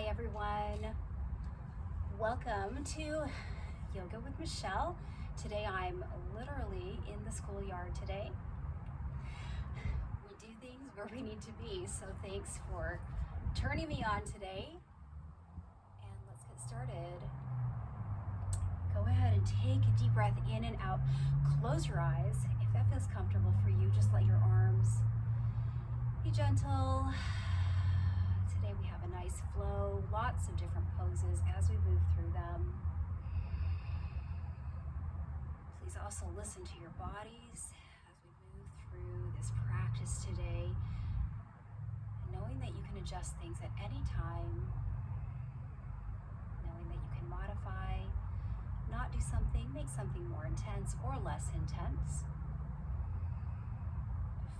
Hi everyone, welcome to Yoga with Michelle. Today I'm literally in the schoolyard today. We do things where we need to be, so thanks for turning me on today. And let's get started. Go ahead and take a deep breath in and out. Close your eyes. If that feels comfortable for you, just let your arms be gentle. Today we have a nice flow, lots of different poses as we move through them. Please also listen to your bodies as we move through this practice today, knowing that you can adjust things at any time, knowing that you can modify, not do something, make something more intense or less intense.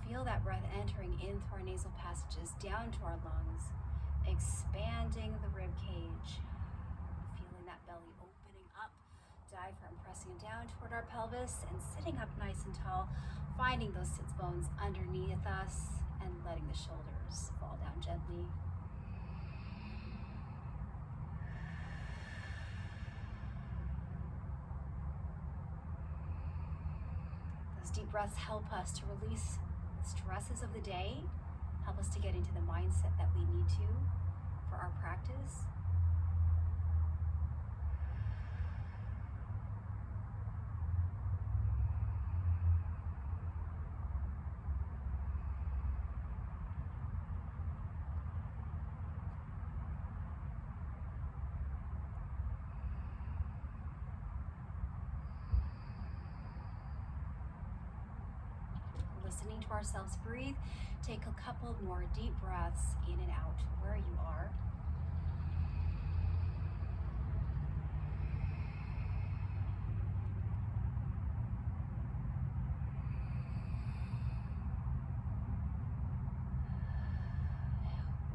Feel that breath entering in through our nasal passages down to our lungs, expanding the rib cage, feeling that belly opening up, diaphragm pressing down toward our pelvis and sitting up nice and tall, finding those sits bones underneath us and letting the shoulders fall down gently. Those deep breaths help us to release stresses of the day, help us to get into the mindset that we need to for our practice. Listening to ourselves breathe, take a couple more deep breaths in and out where you are.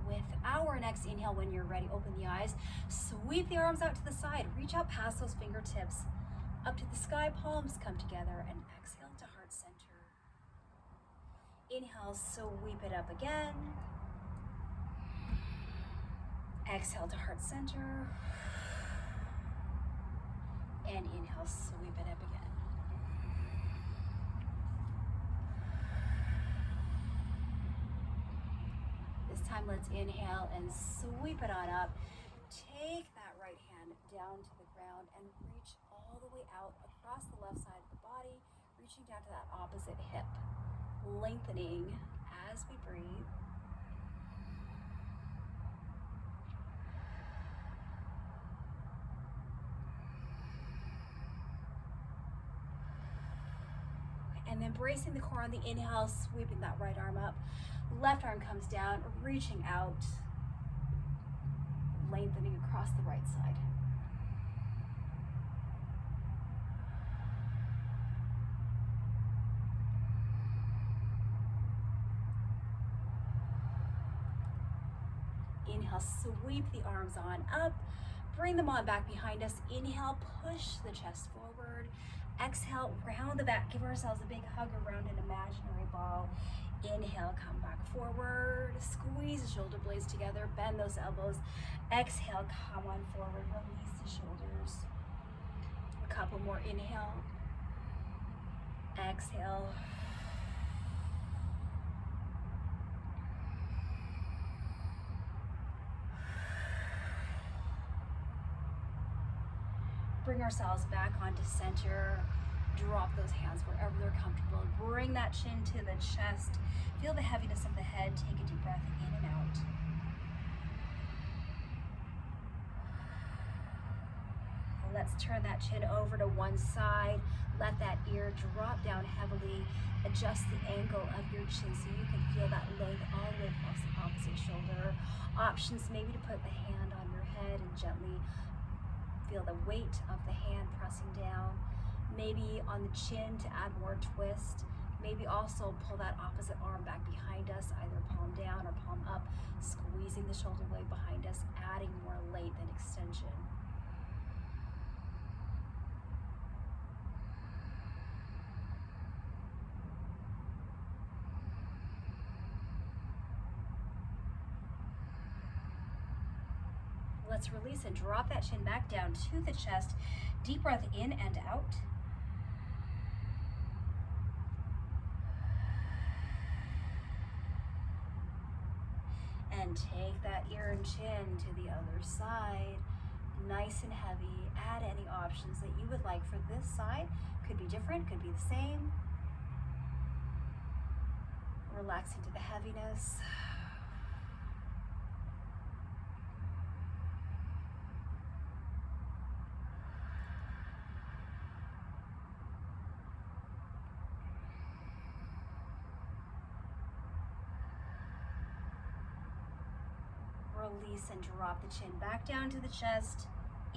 With our next inhale, when you're ready, open the eyes, sweep the arms out to the side, reach out past those fingertips, up to the sky, palms come together, and exhale to heart center. Inhale, sweep it up again. Exhale to heart center. And inhale, sweep it up again. This time, let's inhale and sweep it on up. Take that right hand down to the ground and reach all the way out across the left side of the body, reaching down to that opposite hip. Lengthening as we breathe. And then bracing the core on the inhale, sweeping that right arm up. Left arm comes down, reaching out, lengthening across the right side. Inhale, sweep the arms on up, bring them on back behind us. Inhale, push the chest forward. Exhale, round the back, give ourselves a big hug around an imaginary ball. Inhale, come back forward, squeeze the shoulder blades together, bend those elbows. Exhale, come on forward, release the shoulders. A couple more, inhale. Exhale. Bring ourselves back onto center. Drop those hands wherever they're comfortable. Bring that chin to the chest. Feel the heaviness of the head. Take a deep breath in and out. Let's turn that chin over to one side. Let that ear drop down heavily. Adjust the angle of your chin so you can feel that length all the way across the opposite shoulder. Options maybe to put the hand on your head and gently feel the weight of the hand pressing down. Maybe on the chin to add more twist. Maybe also pull that opposite arm back behind us, either palm down or palm up, squeezing the shoulder blade behind us, adding more length and extension. Let's release and drop that chin back down to the chest. Deep breath in and out. And take that ear and chin to the other side. Nice and heavy. Add any options that you would like for this side. Could be different, could be the same. Relax into the heaviness. Release and drop the chin back down to the chest.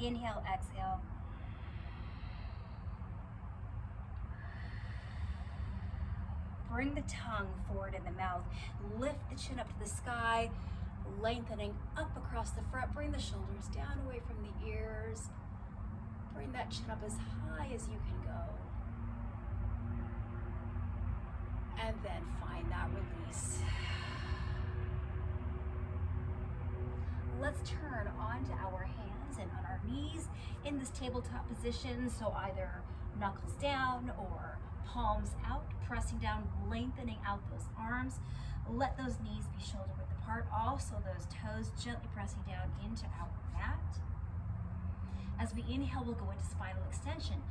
Inhale, exhale. Bring the tongue forward in the mouth. Lift the chin up to the sky, lengthening up across the front. Bring the shoulders down away from the ears. Bring that chin up as high as you can go. And then find that release. Let's turn onto our hands and on our knees in this tabletop position. So either knuckles down or palms out, pressing down, lengthening out those arms. Let those knees be shoulder width apart. Also those toes gently pressing down into our mat. As we inhale, we'll go into spinal extension.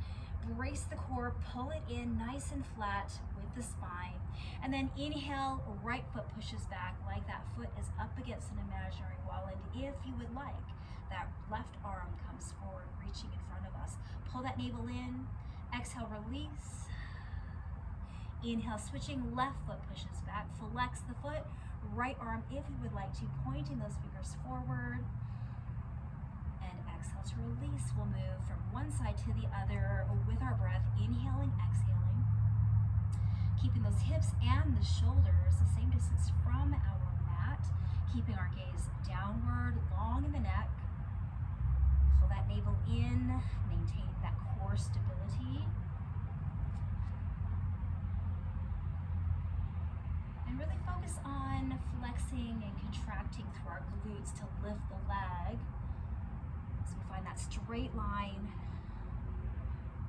Brace the core, pull it in nice and flat with the spine. And then inhale, right foot pushes back like that foot is up against an imaginary wall. And if you would like, that left arm comes forward, reaching in front of us. Pull that navel in, exhale, release. Inhale, switching, left foot pushes back, flex the foot, right arm, if you would like to, pointing those fingers forward. And exhale to release. We'll move from one side to the other with our breath, inhaling, exhaling. Keeping those hips and the shoulders the same distance from our mat. Keeping our gaze downward, long in the neck. Pull that navel in, maintaining that core stability. And really focus on flexing and contracting through our glutes to lift the leg. So we find that straight line,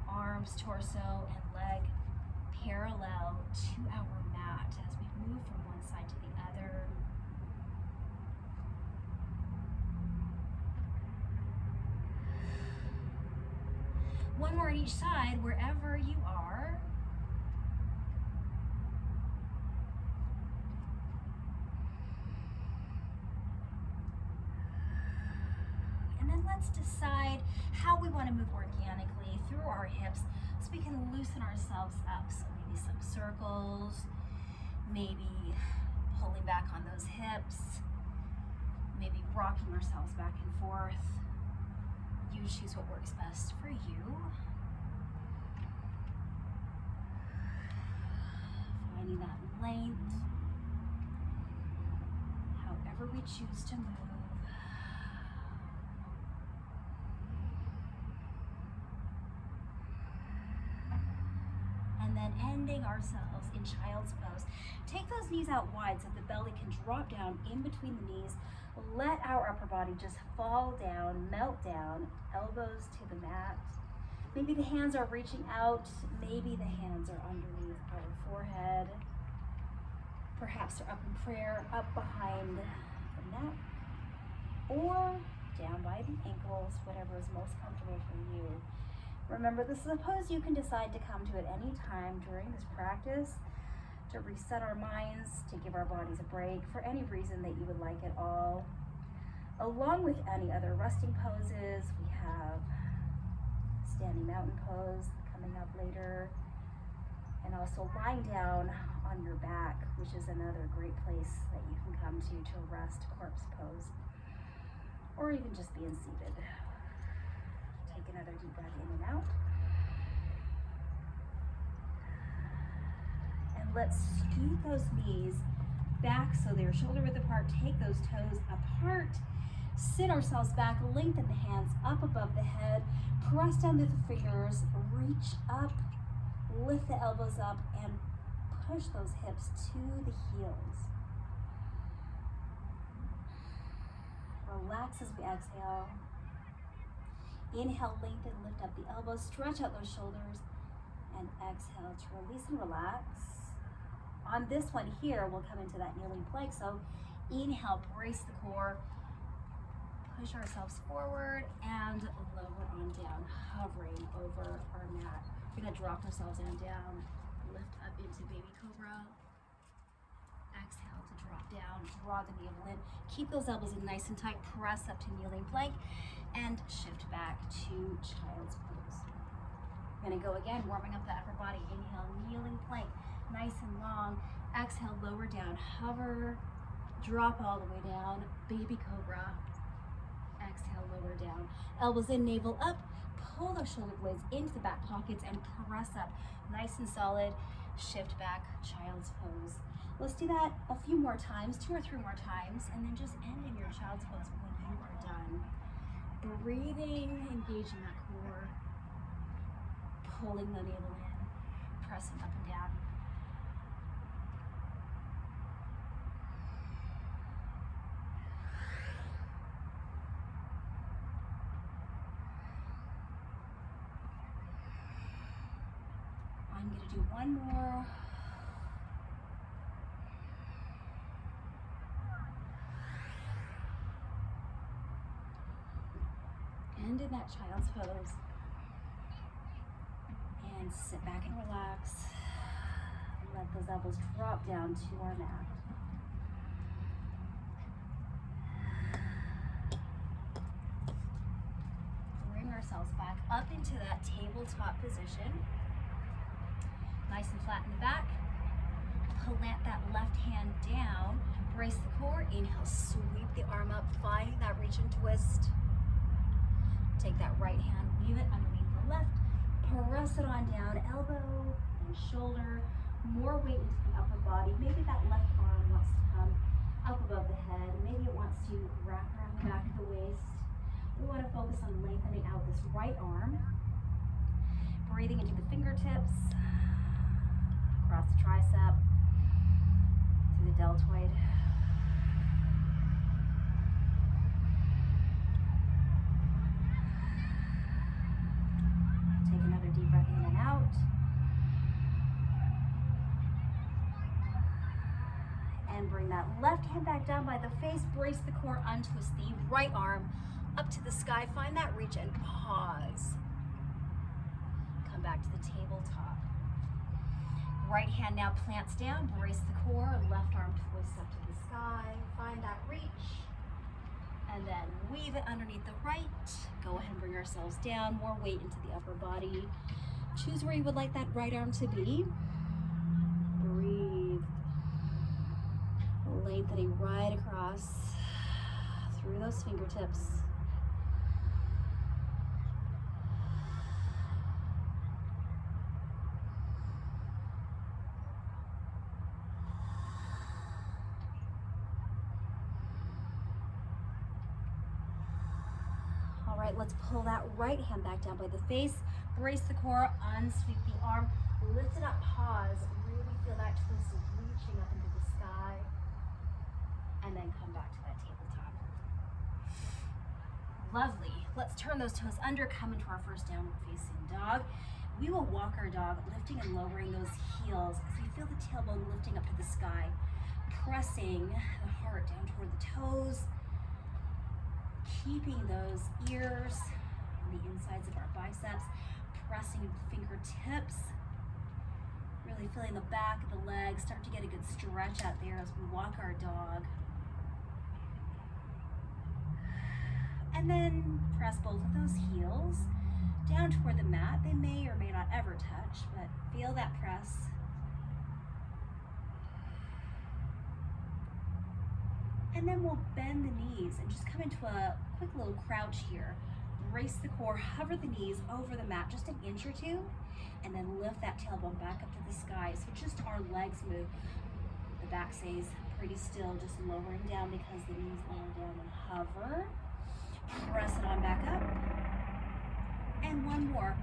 arms, torso, and leg parallel to our mat as we move from one side to the other. One more on each side, wherever you are. And then let's decide how we want to move organically through our hips so we can loosen ourselves up. So maybe some circles, maybe pulling back on those hips, maybe rocking ourselves back and forth. You choose what works best for you. Finding that length, however we choose to move. And then ending ourselves in child's pose. Take those knees out wide so the belly can drop down in between the knees. Let our upper body just fall down, melt down, elbows to the mat. Maybe the hands are reaching out, maybe the hands are underneath our forehead. Perhaps they're up in prayer, up behind the neck, or down by the ankles, whatever is most comfortable for you. Remember, this is a pose you can decide to come to at any time during this practice to reset our minds, to give our bodies a break for any reason that you would like at all. Along with any other resting poses, we have standing mountain pose coming up later, and also lying down on your back, which is another great place that you can come to rest, corpse pose, or even just being seated. Take another deep breath in and out. And let's scoot those knees back so they're shoulder width apart. Take those toes apart. Sit ourselves back, lengthen the hands up above the head. Press down with the fingers, reach up, lift the elbows up, and push those hips to the heels. Relax. relax as we exhale. Inhale, lengthen, lift up the elbows, stretch out those shoulders, and exhale to release and relax. On this one here, we'll come into that kneeling plank. So inhale, brace the core, push ourselves forward, and lower on down, hovering over our mat. We're gonna drop ourselves on down, lift up into baby cobra. Exhale to drop down, draw the navel in. Keep those elbows in nice and tight, press up to kneeling plank, and shift back to child's pose. We're gonna go again, warming up the upper body. Inhale, kneeling plank, nice and long. Exhale, lower down, hover, drop all the way down, baby cobra. Exhale, lower down. Elbows in, navel up. Pull those shoulder blades into the back pockets and press up, nice and solid. Shift back, child's pose. Let's do that a few more times, 2 or 3 more times, and then just end in your child's pose when you are done. Breathing, engaging that core, pulling the navel in, pressing up and down. I'm going to do one more. End in that child's pose. And sit back and relax. Let those elbows drop down to our mat. Bring ourselves back up into that tabletop position. Nice and flat in the back. Plant that left hand down. Brace the core. Inhale, sweep the arm up, finding that reach and twist. Take that right hand, weave it underneath the left. Press it on down, elbow and shoulder. More weight into the upper body. Maybe that left arm wants to come up above the head. Maybe it wants to wrap around the back of the waist. We want to focus on lengthening out this right arm. Breathing into the fingertips. Across the tricep, to the deltoid. Take another deep breath in and out. And bring that left hand back down by the face, brace the core, untwist the right arm up to the sky, find that reach and pause. Come back to the tabletop. Right hand now plants down, brace the core, left arm twists up to the sky, find that reach, and then weave it underneath the right. Go ahead and bring ourselves down, more weight into the upper body. Choose where you would like that right arm to be. Breathe. Lengthening right across through those fingertips. All right, let's pull that right hand back down by the face. Brace the core, unsweep the arm, lift it up, pause. Really feel that twist reaching up into the sky. And then come back to that tabletop. Lovely. Let's turn those toes under, come into our first downward facing dog. We will walk our dog, lifting and lowering those heels as we feel the tailbone lifting up to the sky, pressing the heart down toward the toes, keeping those ears on the insides of our biceps, pressing the fingertips, really feeling the back of the legs start to get a good stretch out there as we walk our dog. And then press both of those heels down toward the mat. They may or may not ever touch, but feel that press. And then we'll bend the knees and just come into a quick little crouch here. Brace the core, hover the knees over the mat just an inch or two, and then lift that tailbone back up to the sky. So just our legs move. The back stays pretty still, just lowering down because the knees lower down and hover. Press it on back up. And one more.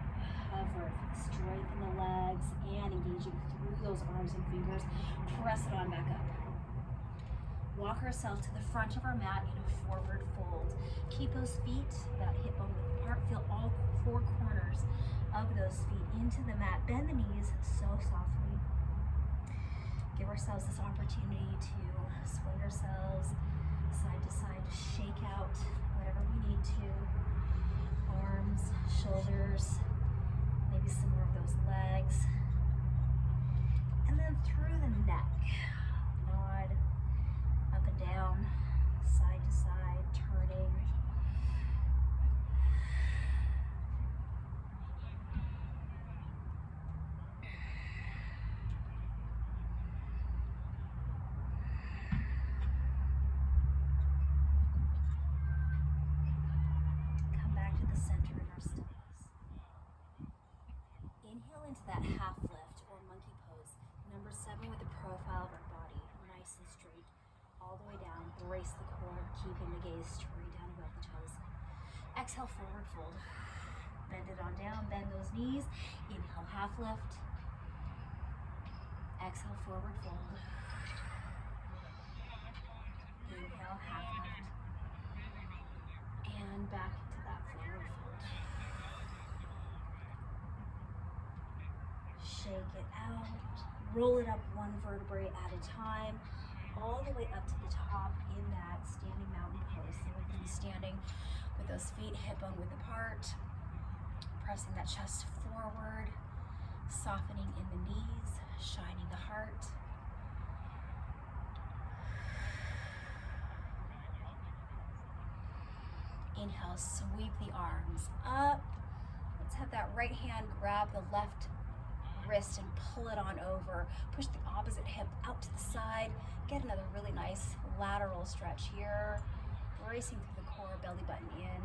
Hover. Strengthen the legs and engaging through those arms and fingers. Press it on back up. Walk ourselves to the front of our mat in a forward fold. keep those feet about hip bone width apart. Feel all four corners of those feet into the mat. Bend the knees so softly. Give ourselves this opportunity to swing ourselves side to side, to shake out whatever we need to. Arms, shoulders, maybe some more of those legs. And then through the neck, nod up and down, side to side, turning. Come back to the center in our stillness. Inhale into that half lift or monkey pose. Number 7 with the profile of our body, nice and straight, all the way down. Brace the core, keeping the gaze straight down above the toes. Exhale, forward fold. Bend it on down, bend those knees. Inhale, half lift. Exhale, forward fold. Inhale, half lift. And back into that forward fold. Shake it out. Roll it up one vertebrae at a time, all the way up to the top in that standing mountain pose. So we're going to be standing with those feet hip bone width apart, pressing that chest forward, softening in the knees, shining the heart. Inhale, sweep the arms up. Let's have that right hand grab the left wrist and pull it on over. Push the opposite hip out to the side. Get another really nice lateral stretch here. Bracing through the core, belly button in.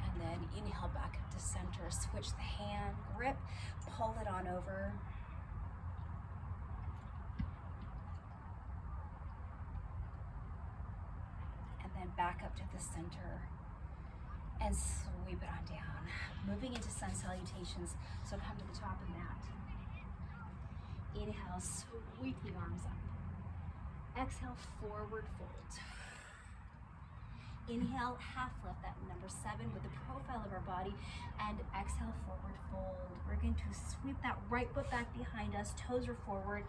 And then inhale back up to center. Switch the hand, grip, pull it on over. And then back up to the center and sweep it on down. Moving into sun salutations, so come to the top of the mat. Inhale, sweep the arms up. Exhale, forward fold. Inhale, half lift, that number 7 with the profile of our body, and exhale, forward fold. We're going to sweep that right foot back behind us, toes are forward.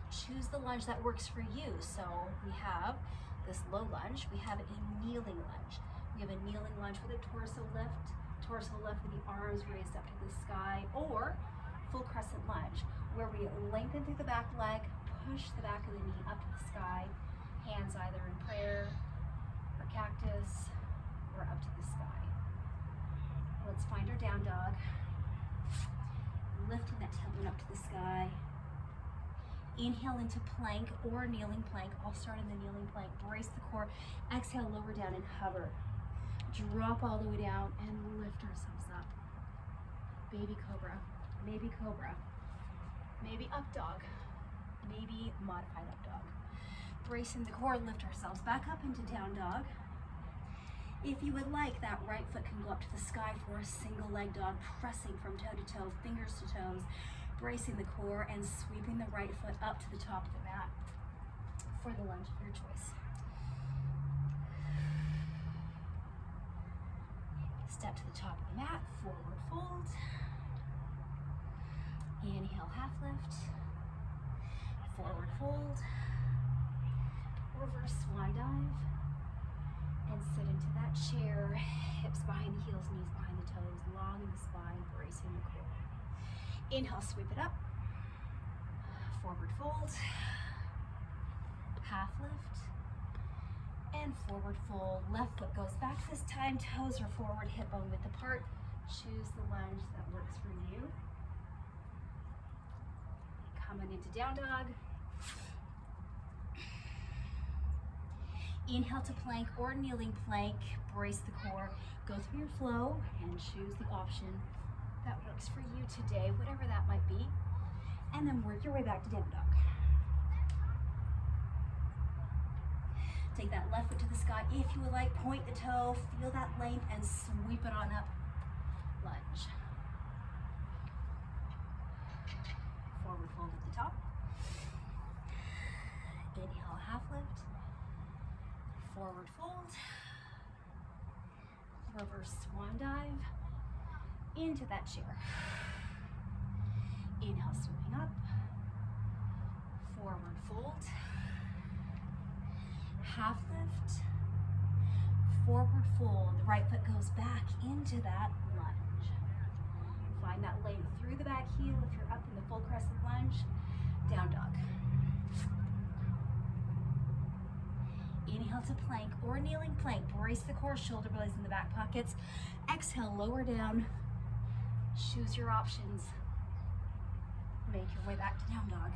Choose the lunge that works for you. So we have this low lunge, we have a kneeling lunge. We have a kneeling lunge with a torso lift with the arms raised up to the sky, or full crescent lunge, where we lengthen through the back leg, push the back of the knee up to the sky, hands either in prayer or cactus or up to the sky. Let's find our down dog. Lifting that tailbone up to the sky. Inhale into plank or kneeling plank. I'll start in the kneeling plank. Brace the core. Exhale, lower down and hover. Drop all the way down and lift ourselves up. Baby cobra, maybe up dog, maybe modified up dog. Bracing the core, lift ourselves back up into down dog. If you would like, that right foot can go up to the sky for a single leg dog, pressing from toe to toe, fingers to toes, bracing the core and sweeping the right foot up to the top of the mat for the lunge of your choice. Step to the top of the mat, forward fold. Inhale, half lift. Forward fold. Reverse swan dive. And sit into that chair, hips behind the heels, knees behind the toes, long in the spine, bracing the core. Inhale, sweep it up. Forward fold. Half lift. And forward fold. Left foot goes back this time. Toes are forward, hip bone width apart. Choose the lunge that works for you. Coming into down dog. Inhale to plank or kneeling plank. Brace the core. Go through your flow and choose the option that works for you today, whatever that might be. And then work your way back to down dog. Take that left foot to the sky. If you would like, point the toe, feel that length, and sweep it on up. Lunge. Forward fold at the top. Inhale, half lift. Forward fold. reverse swan dive into that chair. Inhale, sweeping up, forward fold, half lift, forward fold. The right foot goes back into that lunge. Find that length through the back heel if you're up in the full crescent lunge. Down dog. Inhale to plank or kneeling plank. Brace the core, shoulder blades in the back pockets. Exhale, lower down. Choose your options. Make your way back to down dog.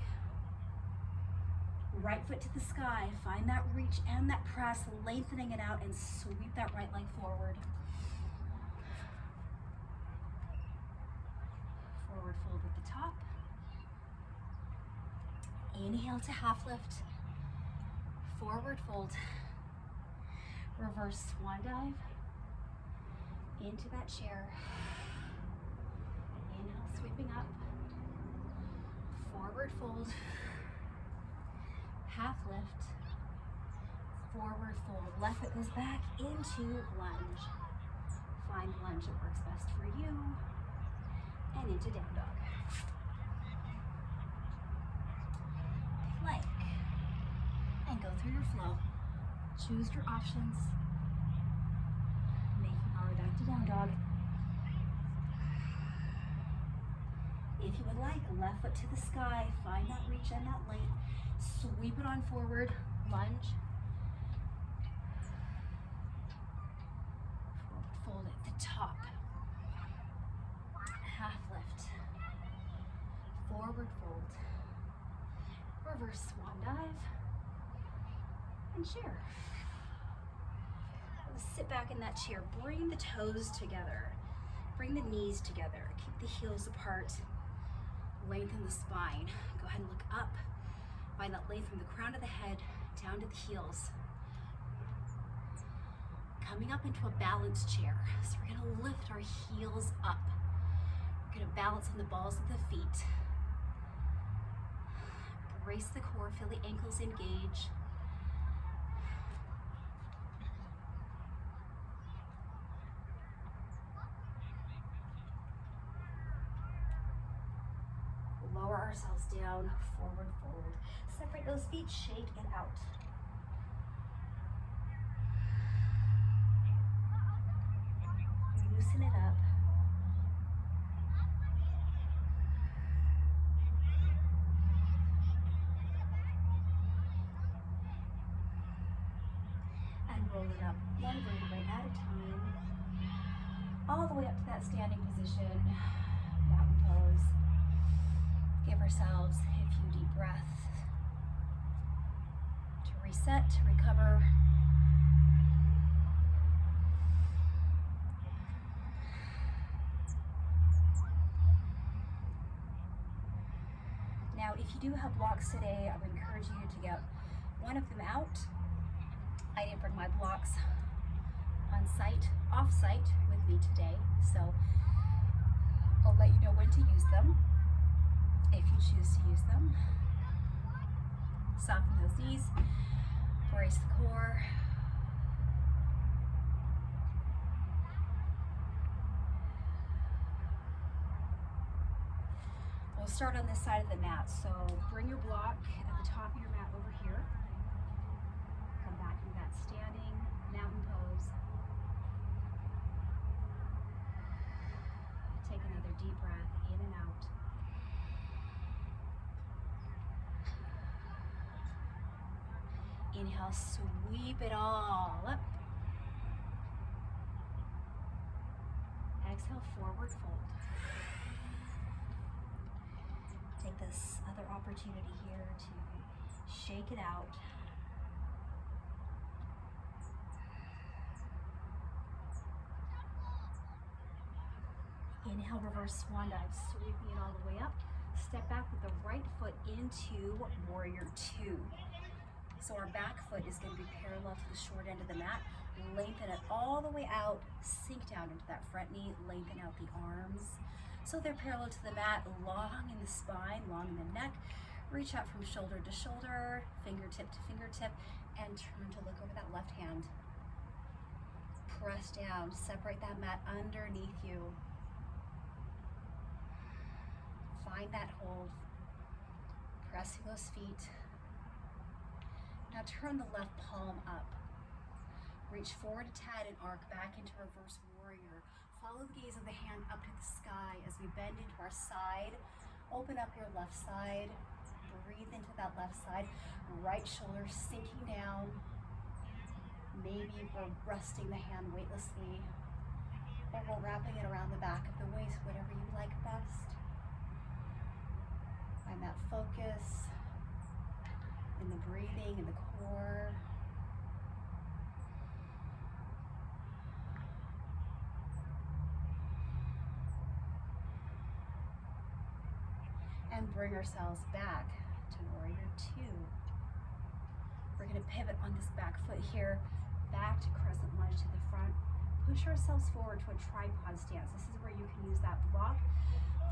Right foot to the sky. Find that reach and that press, lengthening it out and sweep that right leg forward. Forward fold at the top. Inhale to half lift. Forward fold. Reverse swan dive into that chair. Inhale, sweeping up. Forward fold. Half lift. Forward fold. Left foot goes back into lunge. Find lunge that works best for you. And into down dog. Plank. And go through your flow. Choose your options. Making our way back to down dog. If you would like, left foot to the sky. Find that reach and that length. Sweep it on forward. Lunge. Forward fold at the top. Half lift. Forward fold. Reverse swan dive. And chair. Sit back in that chair. Bring the toes together. Bring the knees together. Keep the heels apart. Lengthen the spine. Go ahead and look up. Find that length from the crown of the head down to the heels. Coming up into a balanced chair. So we're going to lift our heels up. We're going to balance on the balls of the feet. Brace the core. Feel the ankles engage. Lower ourselves down, forward fold. Separate those feet, shake it out. Loosen it up. And roll it up one vertebrae at a time. All the way up to that standing position, mountain pose. Give ourselves a few deep breaths to reset, to recover. Now, if you do have blocks today, I would encourage you to get one of them out. I didn't bring my blocks on site, off site with me today, so I'll let you know when to use them. If you choose to use them, soften those knees, brace the core. We'll start on this side of the mat, so bring your block at the top of your mat over here. Come back into that standing mountain pose. Take another deep breath in and out. Inhale, sweep it all up. Exhale, forward fold. Take this other opportunity here to shake it out. Inhale, reverse swan dive, sweeping it all the way up. Step back with the right foot into warrior two. So our back foot is going to be parallel to the short end of the mat. Lengthen it all the way out, sink down into that front knee, lengthen out the arms. So they're parallel to the mat, long in the spine, long in the neck. Reach out from shoulder to shoulder, fingertip to fingertip, and turn to look over that left hand. press down, separate that mat underneath you. Find that hold, pressing those feet. Now turn the left palm up. Reach forward a tad and arc back into reverse warrior. Follow the gaze of the hand up to the sky as we bend into our side. Open up your left side. Breathe into that left side. Right shoulder sinking down. Maybe we're resting the hand weightlessly, or we're wrapping it around the back of the waist, whatever you like best. Find that focus in the breathing, in the core. And bring ourselves back to warrior two. We're going to pivot on this back foot here, back to crescent lunge to the front. Push ourselves forward to a tripod stance. This is where you can use that block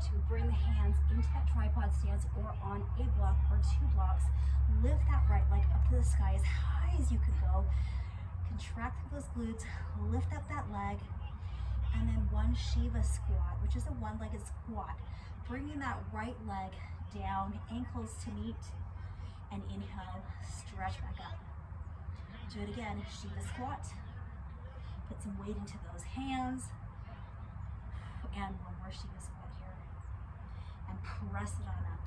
to bring the hands into that tripod stance, or on a block or two blocks. Lift that right leg up to the sky as high as you could go. Contract through those glutes, lift up that leg, and then one Shiva squat, which is a one-legged squat. Bringing that right leg down, ankles to meet, and inhale, stretch back up. Do it again, Shiva squat. Put some weight into those hands. And one more Shiva squat here. And press it on up.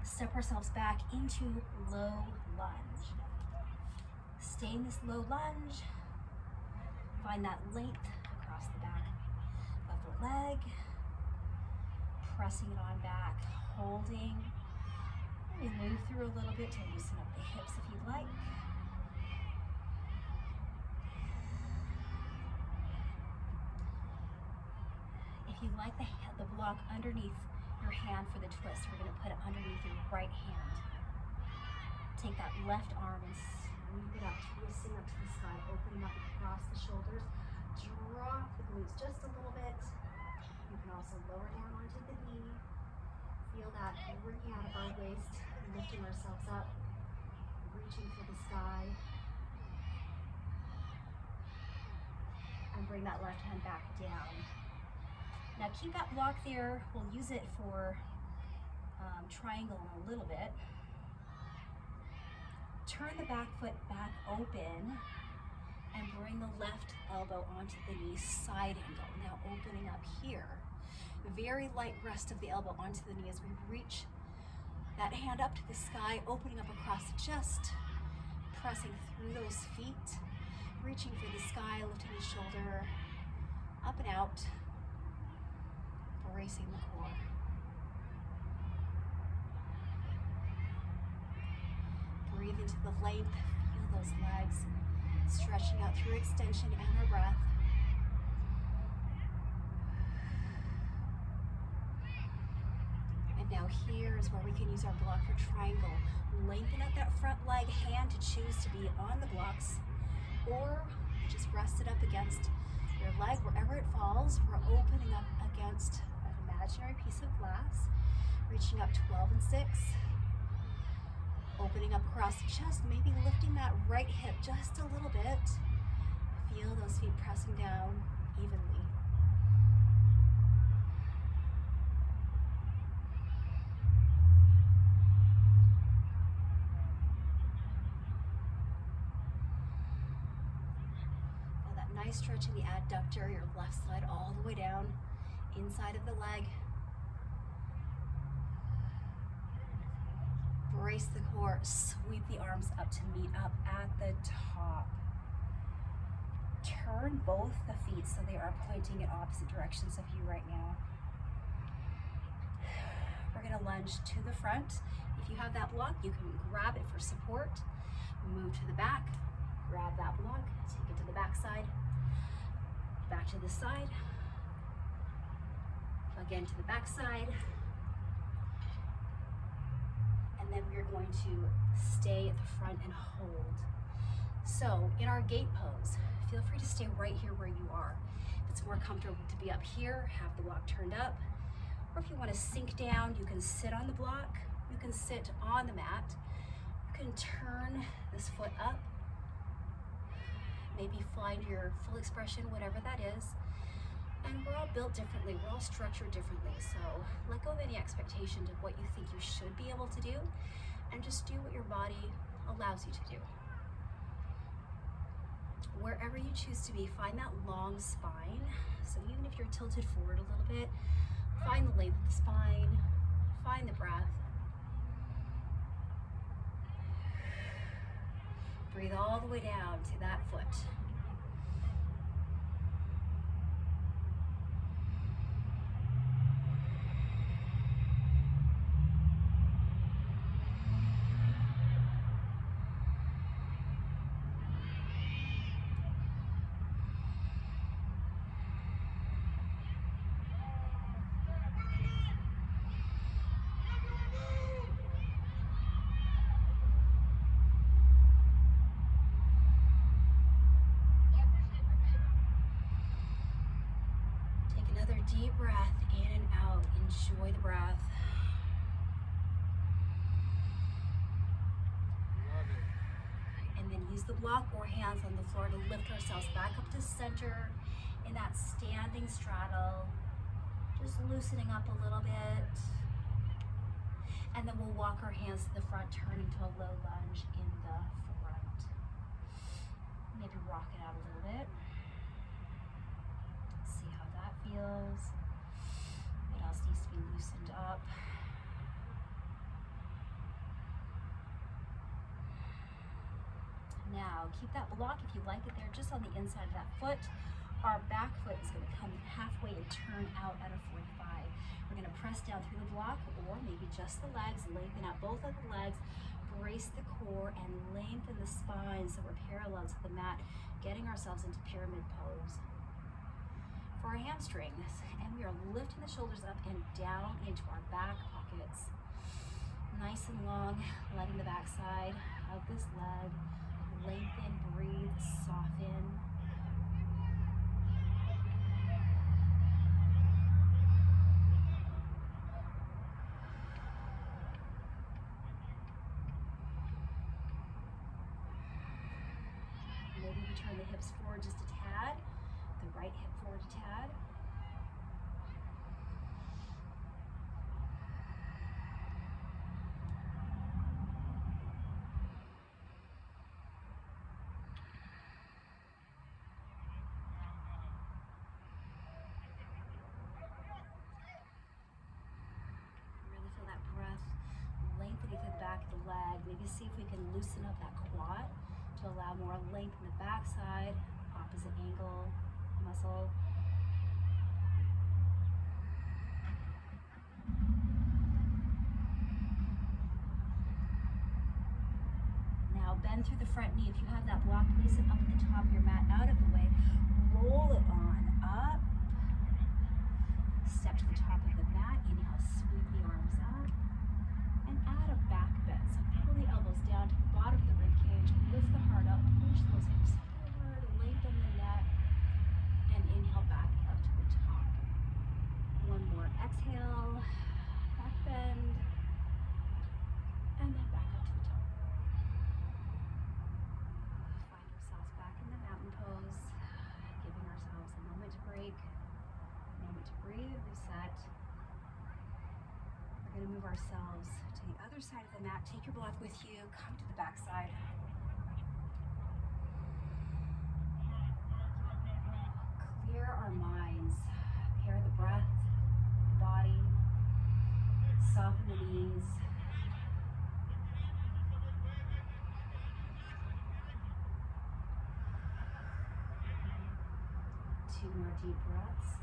Step ourselves back into low lunge. Stay in this low lunge. Find that length across the back of the leg. Pressing it on back, holding. Maybe move through a little bit to loosen up the hips if you'd like. If you like the block underneath your hand for the twist, we're going to put it underneath your right hand. Take that left arm and sweep it up, twisting up to the sky, opening up across the shoulders. Drop the glutes just a little bit. You can also lower down onto the knee. Feel that bringing out of our waist, lifting ourselves up, reaching for the sky. And bring that left hand back down. Now keep that block there. We'll use it for triangle in a little bit. Turn the back foot back open and bring the left elbow onto the knee, side angle. Now opening up here. Very light rest of the elbow onto the knee as we reach that hand up to the sky, opening up across the chest, pressing through those feet, reaching for the sky, lifting the shoulder, up and out, bracing the core. Breathe into the length, feel those legs stretching out through extension and our breath. And now here is where we can use our block for triangle. Lengthen up that front leg, hand to choose to be on the blocks, or just rest it up against your leg wherever it falls. We're opening up against an imaginary piece of glass, reaching up 12 and 6. Opening up across the chest, maybe lifting that right hip just a little bit. Feel those feet pressing down evenly. Feel that nice stretch in the adductor, your left side all the way down, inside of the leg. Brace the core, sweep the arms up to meet up at the top. Turn both the feet so they are pointing in opposite directions of you right now. We're going to lunge to the front. If you have that block, you can grab it for support. Move to the back, grab that block, take it to the back side, back to the side, again to the back side. And then we're going to stay at the front and hold. So in our gate pose, feel free to stay right here where you are. If it's more comfortable to be up here, have the block turned up. Or if you want to sink down, you can sit on the block. You can sit on the mat. You can turn this foot up. maybe find your full expression, whatever that is. And we're all built differently, we're all structured differently. So let go of any expectation of what you think you should be able to do, and just do what your body allows you to do. Wherever you choose to be, find that long spine. So even if you're tilted forward a little bit, find the length of the spine, find the breath. Breathe all the way down to that foot. Deep breath in and out. Enjoy the breath. And then use the block or hands on the floor to lift ourselves back up to center in that standing straddle. Just loosening up a little bit. And then we'll walk our hands to the front, turning to a low lunge in the front. Maybe rock it out a little bit. Feels. What else needs to be loosened up? Now keep that block if you like it there, just on the inside of that foot. Our back foot is going to come halfway and turn out at a 45. We're going to press down through the block, or maybe just the legs. Lengthen out both of the legs, brace the core, and lengthen the spine so we're parallel to the mat, getting ourselves into pyramid pose. For our hamstrings, and we are lifting the shoulders up and down into our back pockets. Nice and long, letting the back side of this leg lengthen, breathe, soften. Maybe we turn the hips forward just a tad. The right hip forward a tad. Really feel that breath lengthening through the back of the leg. Maybe see if we can loosen up that quad to allow more length in the back side, opposite angle muscle. Now bend through the front knee. If you have that block, place it up at the top of your mat, out of the way. Roll it on up. Step to the top of the mat. Inhale, sweep the arms up. And add a back bend. So pull the elbows down to the bottom of the rib cage. Lift the heart up. Push those hips forward. Lengthen the neck. And inhale back up to the top. One more exhale. Back bend. And then back up to the top. Find ourselves back in the mountain pose. Giving ourselves a moment to break. A moment to breathe, reset. We're going to move ourselves to the other side of the mat. Take your block with you. Come to the back side. Clear our minds. Pair the breath, the body. Soften the knees. Two more deep breaths.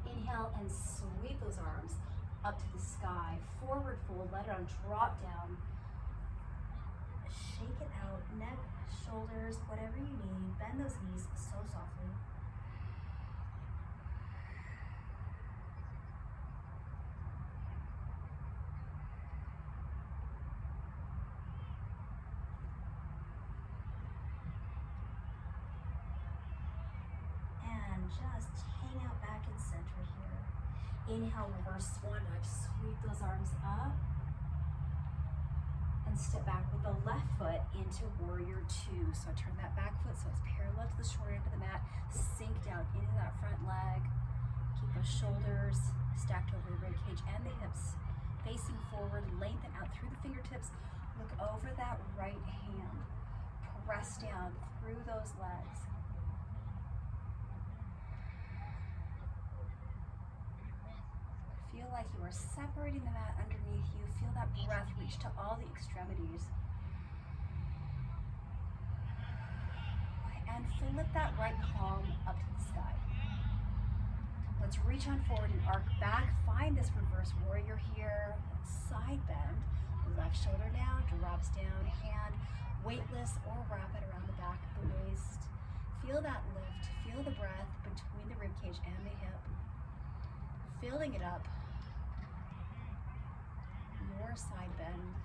Inhale and sweep those arms up to the sky. Forward fold, let it on, drop down. Shake it out, neck, shoulders, whatever you need. Bend those knees so softly. and just hang out back in center here. Inhale, reverse swan dive. Sweep those arms up. And step back with the left foot into warrior two. So turn that back foot so it's parallel to the short end of the mat. Sink down into that front leg. Keep those shoulders stacked over the rib cage and the hips facing forward. Lengthen out through the fingertips. Look over that right hand. Press down through those legs. Feel like you are separating the mat underneath you. Feel that breath reach to all the extremities. And flip that right palm up to the sky. Let's reach on forward and arc back. Find this reverse warrior here. Side bend. Left shoulder down, drops down, hand weightless or wrap it around the back of the waist. Feel that lift. Feel the breath between the rib cage and the hip. Filling it up. Your side bend.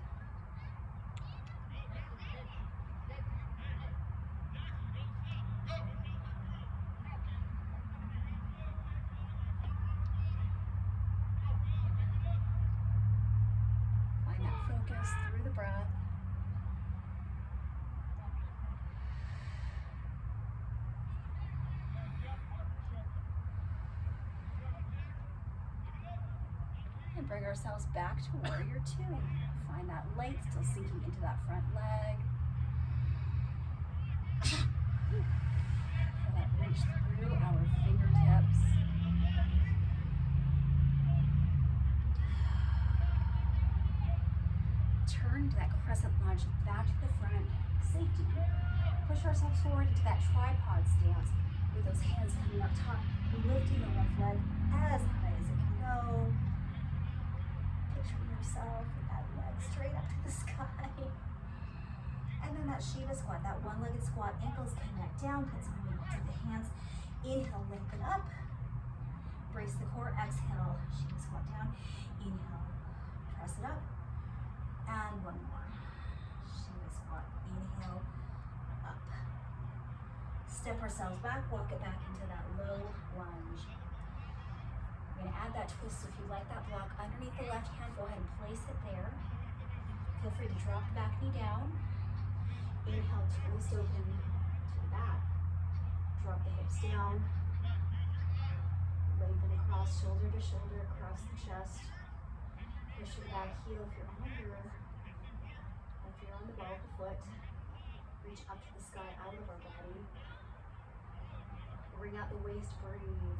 Find that focus through the breath. And bring ourselves back to warrior two. Find that length, still sinking into that front leg. Feel that reach through our fingertips. Turn to that crescent lunge, back to the front, safety. Push ourselves forward into that tripod stance with those hands coming up top, lifting the left leg as high as it can go. Picture yourself with that leg straight up to the sky. And then that Shiva squat, that one-legged squat, ankles connect down, put some weight to the hands. Inhale, lengthen up. Brace the core, exhale, Shiva squat down. Inhale, press it up. And one more. Shiva squat, inhale, up. Step ourselves back, walk it back into that low lunge. We're gonna add that twist, so if you like that block underneath the left hand, go ahead and place it there. Feel free to drop the back knee down. Inhale, twist open to the back. Drop the hips down. Lengthen across, shoulder to shoulder, across the chest. Push your back heel if you're on the ball of the foot. Reach up to the sky out of our body. Bring out the waist, breathe.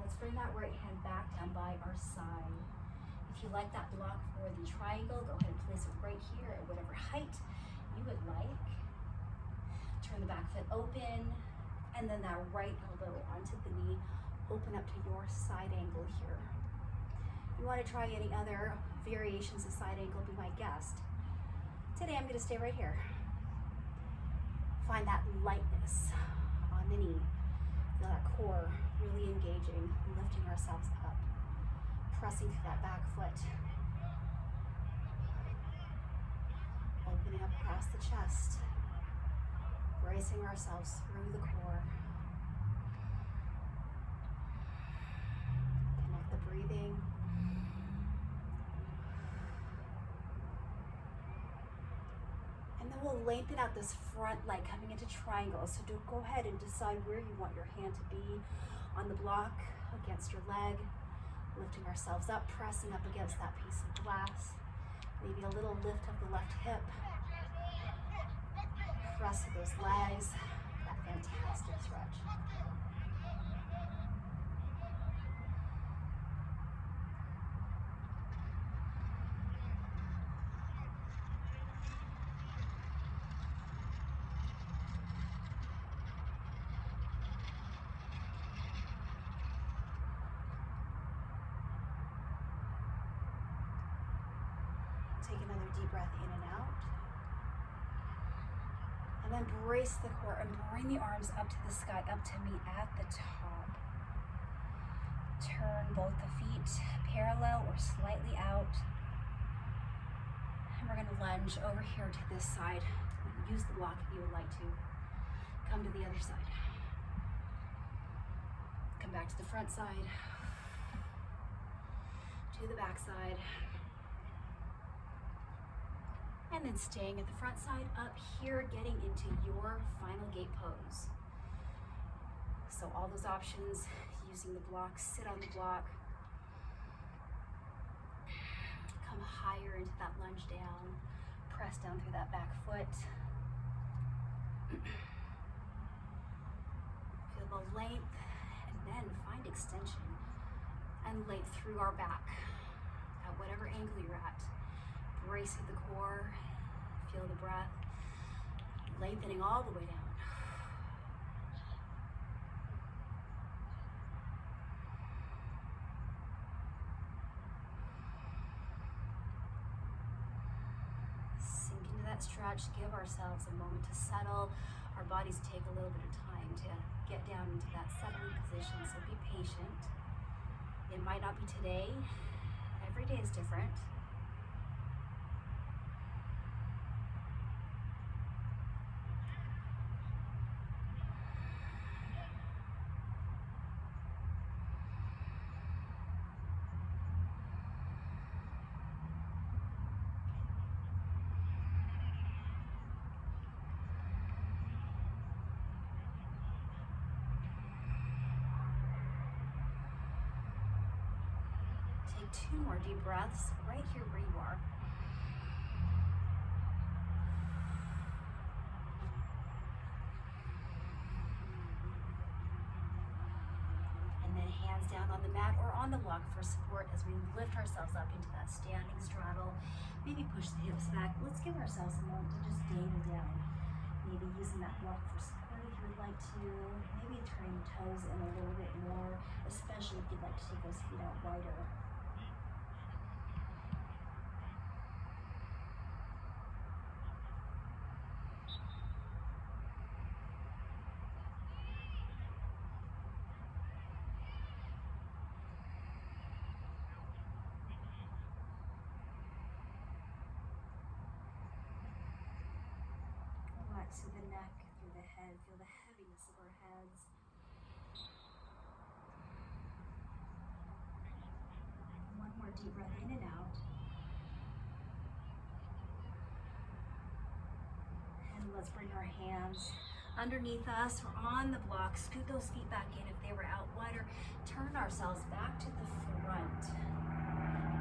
Let's bring that right hand back down by our side. If you like that block for the triangle, go ahead and place it right here at whatever height you would like. Turn the back foot open, and then that right elbow onto the knee. Open up to your side angle here. If you want to try any other variations of side angle, be my guest. Today I'm going to stay right here. Find that lightness on the knee. Feel that core really engaging, lifting ourselves up, pressing through that back foot, opening up across the chest, bracing ourselves through the core. Connect the breathing. And then we'll lengthen out this front leg coming into triangle. So go ahead and decide where you want your hand to be on the block, against your leg, lifting ourselves up, pressing up against that piece of glass. Maybe a little lift of the left hip. Press of those legs, that fantastic stretch. Take another deep breath in and out. And And then brace the core and bring the arms up to the sky, up to meet at the top. Turn both the feet parallel or slightly out. And we're going to lunge over here to this side. Use the block if you would like to. Come to the other side. Come back to the front side. To the back side. And then staying at the front side, up here, getting into your final gate pose. So all those options, using the block, sit on the block. Come higher into that lunge down. Press down through that back foot. Feel the length, and then find extension and length through our back at whatever angle you're at. Brace through the core, feel the breath, lengthening all the way down. Sink into that stretch, give ourselves a moment to settle. Our bodies take a little bit of time to get down into that settling position, so be patient. It might not be today, every day is different. Take 2 more deep breaths right here where you are. And then hands down on the mat or on the block for support as we lift ourselves up into that standing straddle. Maybe push the hips back. Let's give ourselves a moment to just gaze down. Maybe using that block for support if you would like to. Maybe turning the toes in a little bit more, especially if you'd like to take those feet out wider. To the neck, through the head, feel the heaviness of our heads. One more deep breath in and out. And let's bring our hands underneath us or on the block. Scoot those feet back in if they were out wider. Turn ourselves back to the front.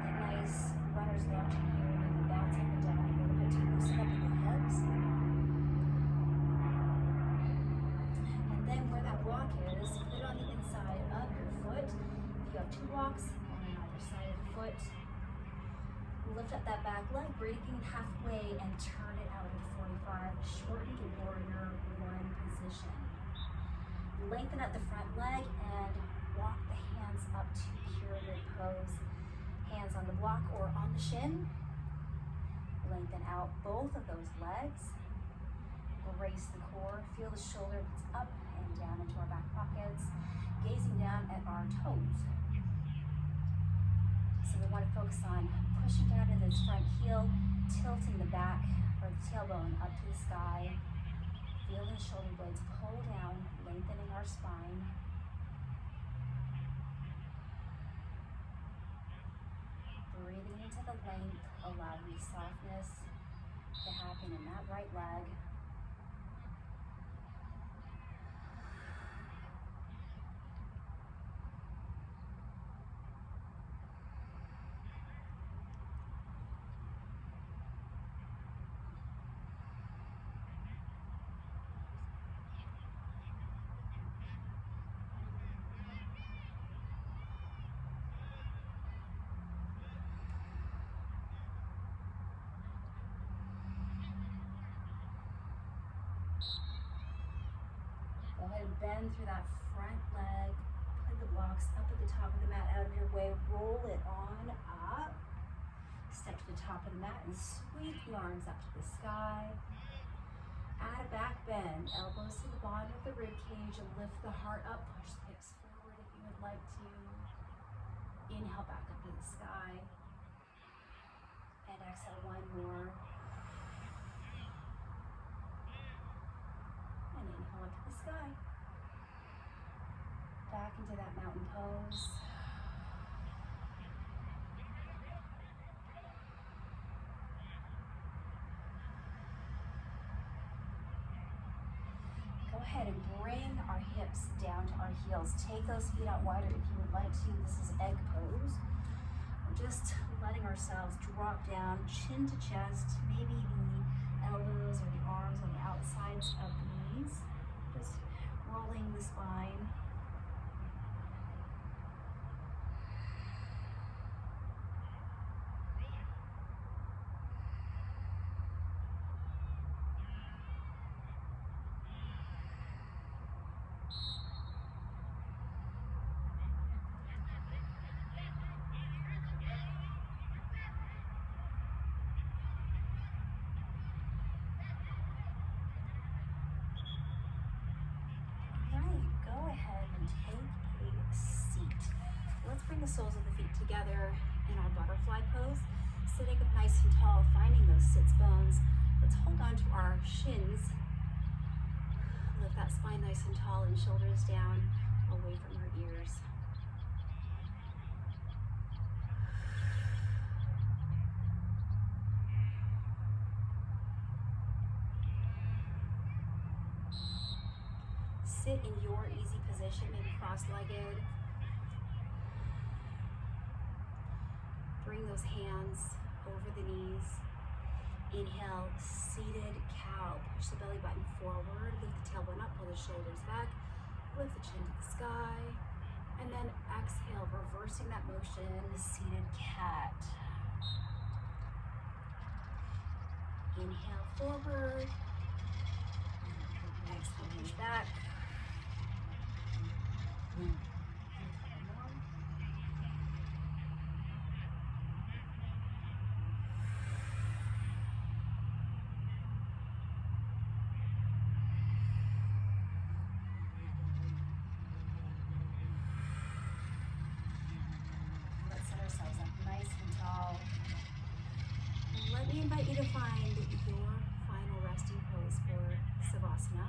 That nice runner's lunge here, maybe bounce up and down a little bit to loosen up in the hips. Block is, put it on the inside of your foot. If you have 2 blocks, one on either side of the foot. Lift up that back leg, breaking halfway and turn it out at 45. Shorten to warrior 1 position. Lengthen at the front leg and walk the hands up to pyramid pose. Hands on the block or on the shin. Lengthen out both of those legs. Brace the core, feel the shoulder blades up and down into our back pockets, gazing down at our toes. So we want to focus on pushing down into this front heel, tilting the back or the tailbone up to the sky. Feel the shoulder blades pull down, lengthening our spine. Breathing into the length, allowing the softness to happen in that right leg. Go ahead and bend through that front leg. Put the blocks up at the top of the mat, out of your way. Roll it on up. Step to the top of the mat and sweep the arms up to the sky. Add a back Again, elbows to the bottom of the rib cage and lift the heart up. Push the hips forward if you would like to. Inhale back up to the sky. And exhale one more. And inhale up to the sky. Back into that mountain pose. Go ahead and bring our hips down to our heels. Take those feet out wider if you would like to. This is egg pose. We're just letting ourselves drop down, chin to chest, maybe the elbows or the arms on the outsides of the knees. Just rolling the spine. Bring the soles of the feet together in our butterfly pose. Sitting up nice and tall, finding those sits bones. Let's hold on to our shins. Lift that spine nice and tall and shoulders down away from our ears. Sit in your easy position, maybe cross-legged. Bring those hands over the knees. Inhale, seated cow. Push the belly button forward. Lift the tailbone up, pull the shoulders back. Lift the chin to the sky. And then exhale, reversing that motion, seated cat. Inhale forward. Exhale, push back. Let me invite you to find your final resting pose for Savasana.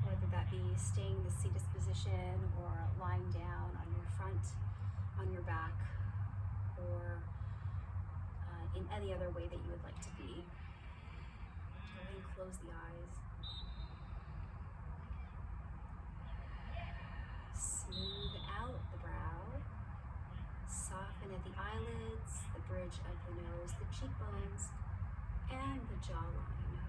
Whether that be staying in the seated position or lying down on your front, on your back, or in any other way that you would like to be. Go ahead and close the eyes. Smooth out the brow. Soften at the eyelids, the bridge of the nose, the cheekbones, and the jawline.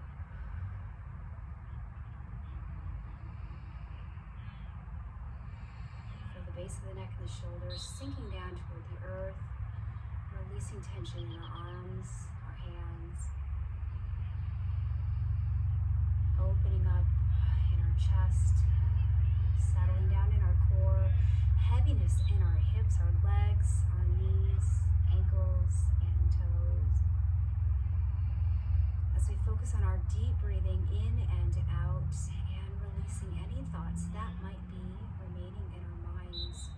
Feel the base of the neck and the shoulders sinking down toward the earth, releasing tension in our arms, our hands, opening up in our chest, settling down in our core, heaviness in our hips, our legs, our knees, ankles, and toes. As we focus on our deep breathing in and out and releasing any thoughts that might be remaining in our minds.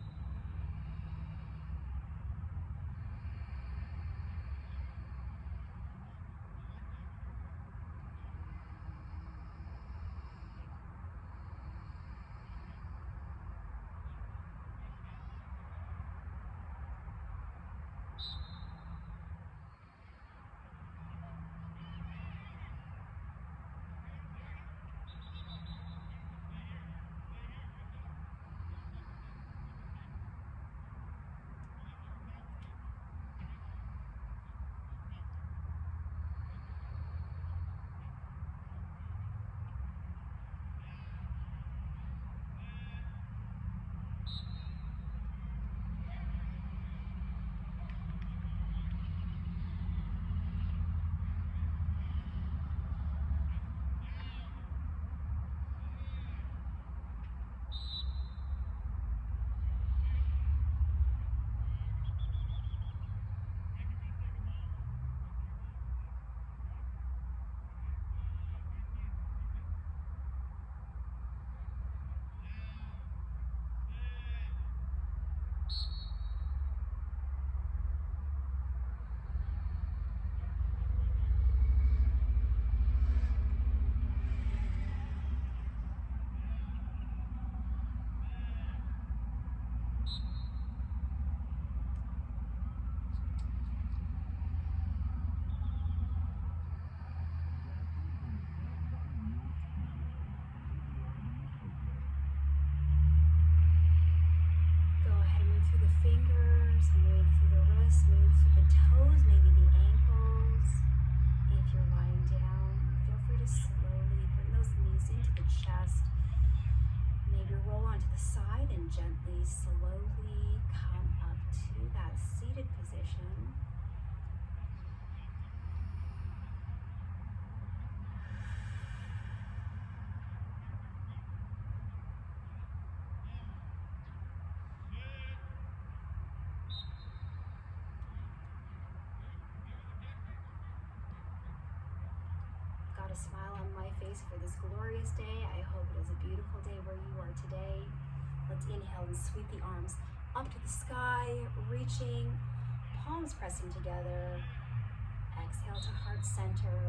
gently, slowly come up to that seated position. Got a smile on my face for this glorious day. I hope it is a beautiful day where you are today. Let's inhale and sweep the arms up to the sky, reaching, palms pressing together. Exhale to heart center.